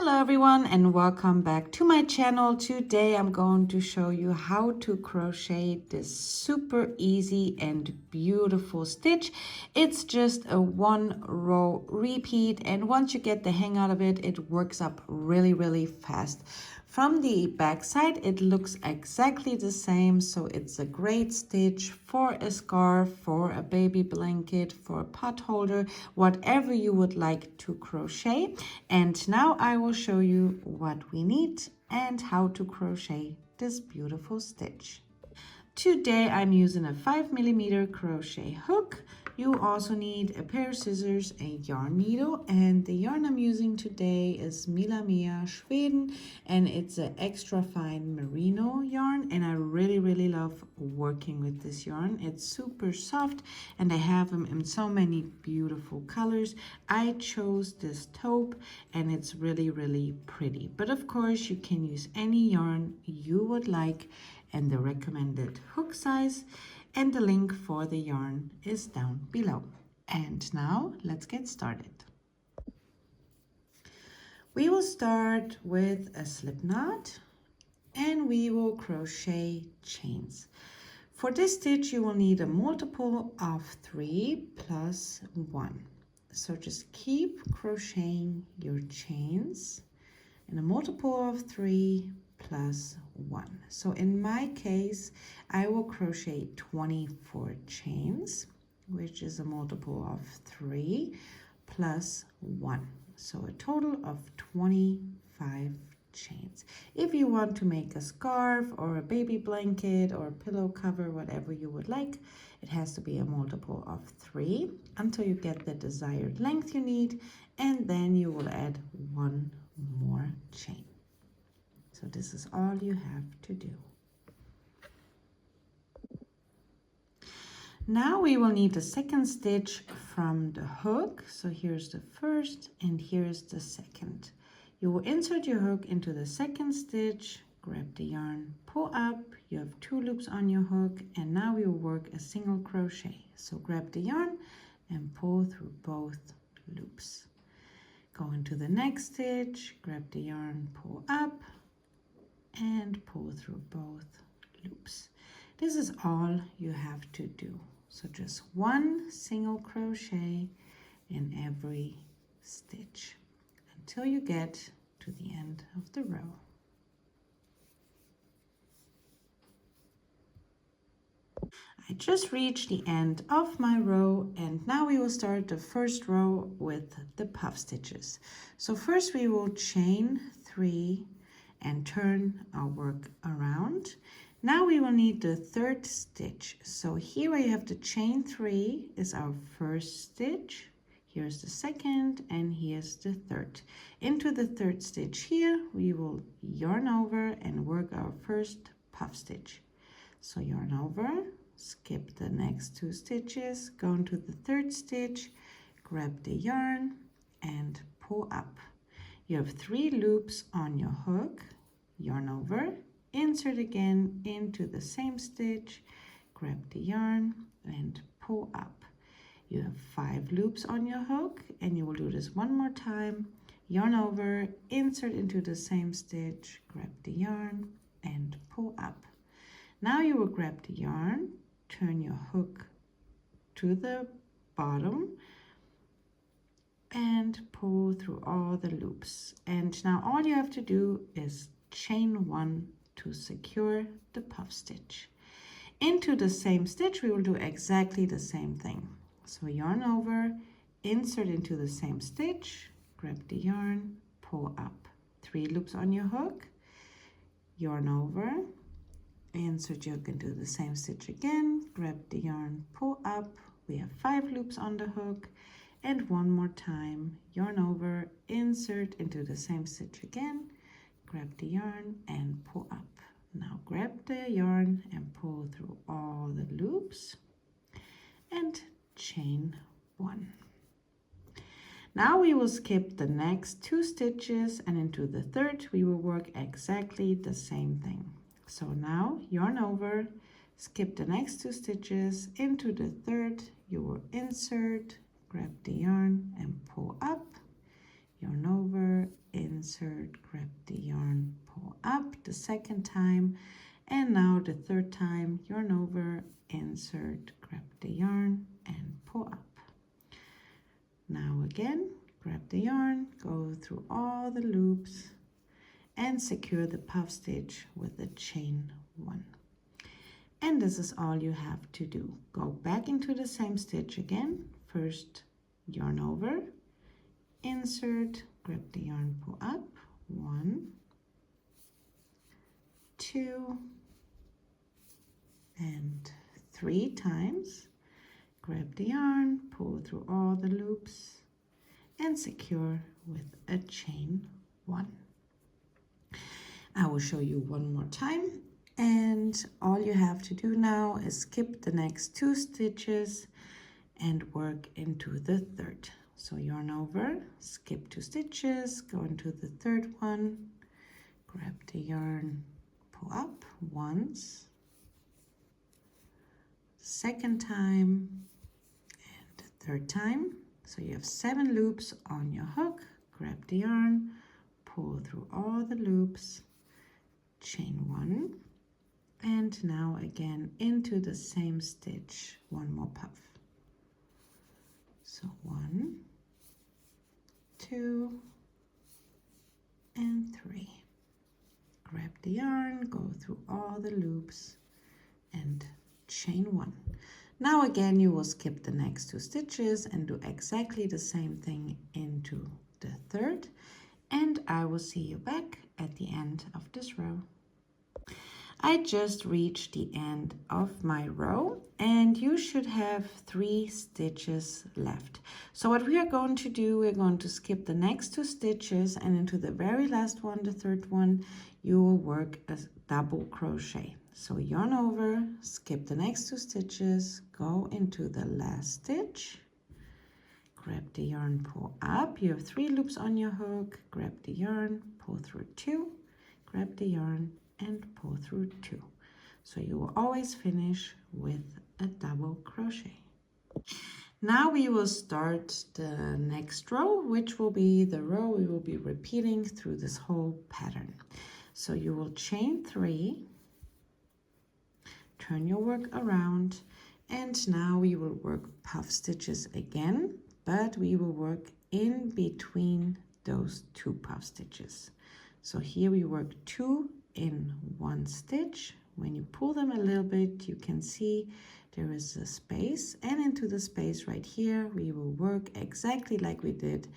Hello everyone and welcome back to my channel. Today I'm going to show you how to crochet this super easy and beautiful stitch. It's just a 1-row repeat, and once you get the hang out of it, it works up really fast. From the back side it looks exactly the same, so it's a great stitch for a scarf, for a baby blanket, for a pot holder, whatever you would like to crochet. And now I will show you what we need and how to crochet this beautiful stitch. Today I'm using a 5mm crochet hook. You also need a pair of scissors, a yarn needle, and the yarn I'm using today is Mila Mia Sweden, and it's an extra fine merino yarn, and I really love working with this yarn. It's super soft and I have them in so many beautiful colors. I chose this taupe and it's really pretty, but of course you can use any yarn you would like, and the recommended hook size and the link for the yarn is down below. And now let's get started. We will start with a slip knot and we will crochet chains. For this stitch you will need a multiple of 3 plus 1. So just keep crocheting your chains in a multiple of 3 plus 1. So in my case, I will crochet 24 chains, which is a multiple of 3 plus 1. So a total of 25 chains. If you want to make a scarf or a baby blanket or a pillow cover, whatever you would like, it has to be a multiple of 3 until you get the desired length you need, and then you will add 1 more chain. So this is all you have to do. Now we will need the second stitch from the hook. So here's the first and here's the second. You will insert your hook into the second stitch, grab the yarn, pull up. You have 2 loops on your hook, and now we will work a single crochet. So grab the yarn and pull through both loops. Go into the next stitch, grab the yarn, pull up, and pull through both loops. This is all you have to do. So just 1 single crochet in every stitch until you get to the end of the row. I just reached the end of my row, and now we will start the first row with the puff stitches. So first we will chain 3 and turn our work around. Now we will need the third stitch. So here where you have to chain 3 is our first stitch. Here's the second and here's the third. Into the third stitch here we will yarn over and work our first puff stitch. So yarn over, skip the next 2 stitches, go into the third stitch, grab the yarn and pull up. You have 3 loops on your hook, yarn over, insert again into the same stitch, grab the yarn and pull up. You have 5 loops on your hook, and you will do this one more time. Yarn over, insert into the same stitch, grab the yarn and pull up. Now you will grab the yarn, turn your hook to the bottom and pull through all the loops. And now all you have to do is chain 1 to secure the puff stitch. Into the same stitch we will do exactly the same thing. So yarn over, insert into the same stitch, grab the yarn, pull up. 3 loops on your hook, yarn over, insert your hook into the same stitch again, grab the yarn, pull up. We have 5 loops on the hook, and one more time, yarn over, insert into the same stitch again, grab the yarn and pull up. Now grab the yarn and pull through all the loops and chain 1. Now we will skip the next 2 stitches, and into the third we will work exactly the same thing. So now yarn over, skip the next 2 stitches, into the third you will insert, grab the yarn and pull up. yarn over, insert, grab the yarn, pull up the second time, and now the third time, yarn over, insert, grab the yarn, and pull up. Now again, grab the yarn, go through all the loops, and secure the puff stitch with the chain 1. And this is all you have to do. Go back into the same stitch again. First, yarn over, insert, grab the yarn, pull up, 1, 2, and 3 times. Grab the yarn, pull through all the loops, and secure with a chain 1. I will show you one more time, and all you have to do now is skip the next 2 stitches and work into the third. So yarn over, skip 2 stitches, go into the third one, grab the yarn, pull up once, second time, and the third time. So you have 7 loops on your hook, grab the yarn, pull through all the loops, chain 1, and now again into the same stitch, 1 more puff. So 1, 2, and 3. Grab the yarn, go through all the loops, and chain 1. Now again you will skip the next 2 stitches and do exactly the same thing into the third, and I will see you back at the end of this row. I just reached the end of my row, and you should have 3 stitches left. So what we are going to do, we're going to skip the next 2 stitches, and into the very last one, the third one, you will work a double crochet. So yarn over, skip the next 2 stitches, go into the last stitch, grab the yarn, pull up. You have 3 loops on your hook, grab the yarn, pull through 2, grab the yarn, and pull through 2. So you will always finish with a double crochet. Now we will start the next row, which will be the row we will be repeating through this whole pattern. So you will chain 3, turn your work around, and now we will work puff stitches again, but we will work in between those 2 puff stitches. So here we work 2 in 1 stitch. When you pull them a little bit, you can see there is a space, and into the space right here we will work exactly like we did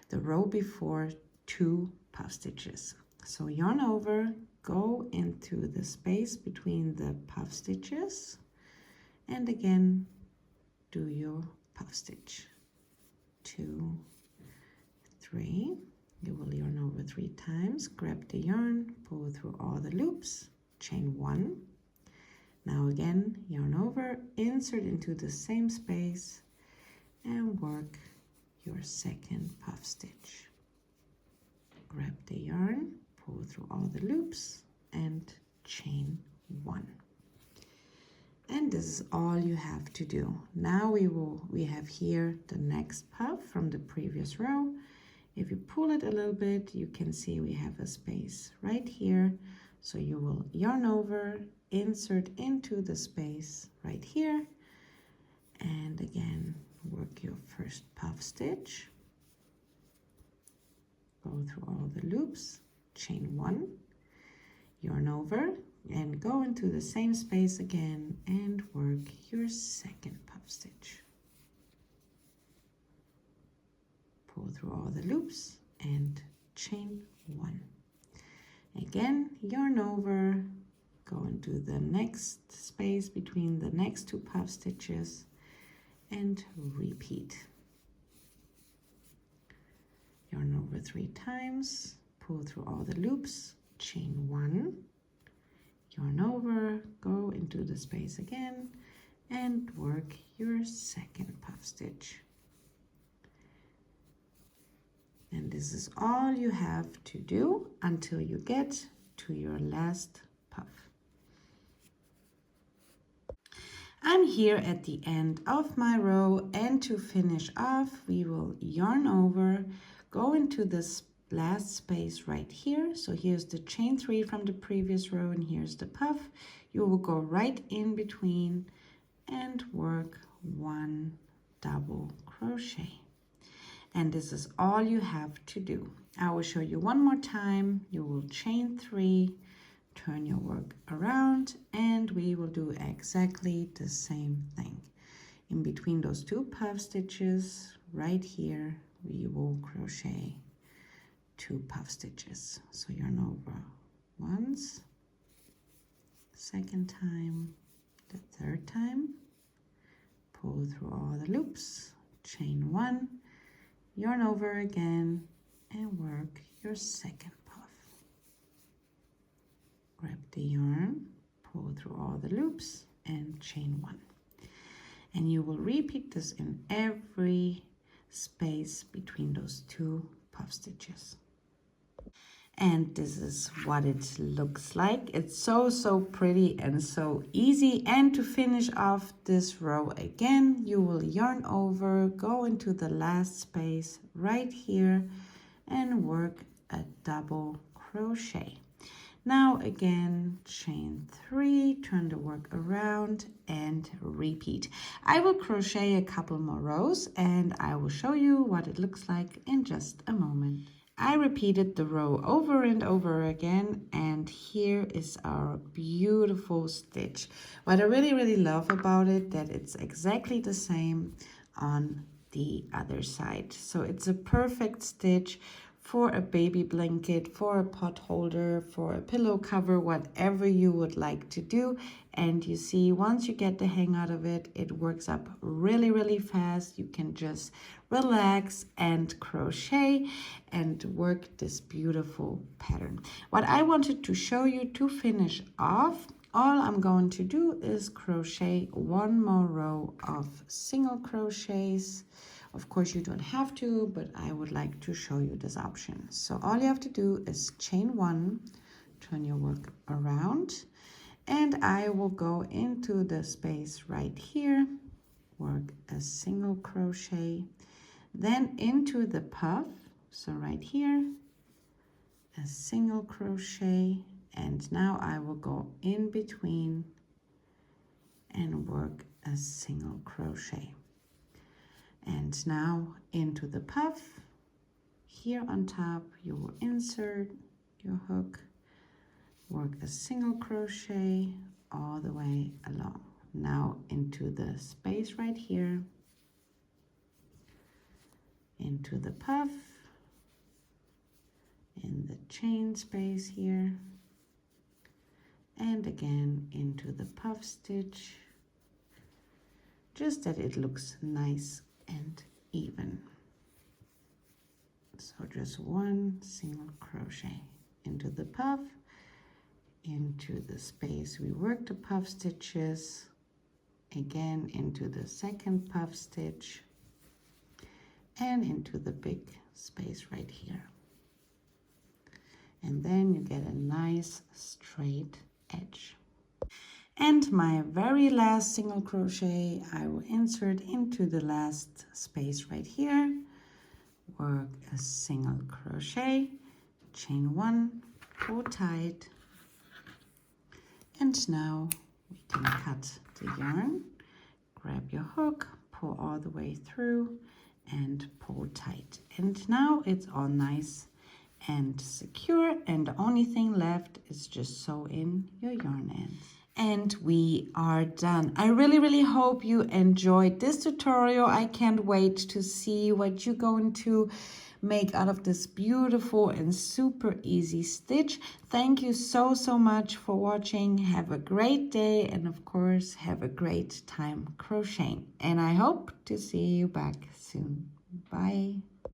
the row before, 2 puff stitches. So yarn over, go into the space between the puff stitches, and again do your puff stitch. 2, 3. You will yarn over 3 times, grab the yarn, pull through all the loops, chain 1. Now again, yarn over, insert into the same space, and work your second puff stitch. Grab the yarn, pull through all the loops, and chain 1. And this is all you have to do. Now we have here the next puff from the previous row. If you pull it a little bit, you can see we have a space right here. So you will yarn over, insert into the space right here, and again work your first puff stitch, go through all the loops, chain 1, yarn over, and go into the same space again and work your second puff stitch. Pull through all the loops and chain 1. Again, yarn over, go into the next space between the next 2 puff stitches, and repeat. Yarn over 3 times, pull through all the loops, chain 1, yarn over, go into the space again, and work your second puff stitch. And this is all you have to do until you get to your last puff. I'm here at the end of my row, and to finish off we will yarn over, Go into this last space right here. So here's the chain 3 from the previous row, and here's the puff. You will go right in between and work 1 double crochet. And this is all you have to do. I will show you one more time. You will chain 3, turn your work around, and we will do exactly the same thing. In between those 2 puff stitches right here, we will crochet 2 puff stitches. So yarn over once, second time, the third time, pull through all the loops, chain 1, yarn over again, and work your second puff. Grab the yarn, pull through all the loops, and chain 1. And you will repeat this in every space between those 2 puff stitches. And this is what it looks like. It's so pretty and so easy. And to finish off this row again, you will yarn over, go into the last space right here, and work a double crochet. Now again, chain 3, turn the work around, and repeat. I will crochet a couple more rows, and I will show you what it looks like in just a moment. I repeated the row over and over again, and here is our beautiful stitch. What I really love about it, that it's exactly the same on the other side. So it's a perfect stitch for a baby blanket, for a pot holder, for a pillow cover, whatever you would like to do. And you see, once you get the hang out of it, it works up really fast. You can just relax and crochet and work this beautiful pattern. What I wanted to show you to finish off, all I'm going to do is crochet 1 more row of single crochets. Of course, you don't have to, but I would like to show you this option. So all you have to do is chain 1, turn your work around, and I will go into the space right here, work a single crochet, then into the puff, so right here, a single crochet, and now I will go in between and work a single crochet. And now into the puff, here on top, you will insert your hook, work a single crochet all the way along. Now into the space right here, into the puff, in the chain space here, and again into the puff stitch, just that it looks nice and even. So just 1 single crochet into the puff, into the space we worked the puff stitches, again into the second puff stitch, and into the big space right here. And then you get a nice straight edge. And my very last single crochet, I will insert into the last space right here, work a single crochet, chain 1, pull tight, and now we can cut the yarn, grab your hook, pull all the way through, and pull tight. And now it's all nice and secure, and the only thing left is just sew in your yarn ends. And we are done. I really hope you enjoyed this tutorial. I can't wait to see what you're going to make out of this beautiful and super easy stitch. Thank you so much for watching. Have a great day, and of course have a great time crocheting. And I hope to see you back soon. Bye.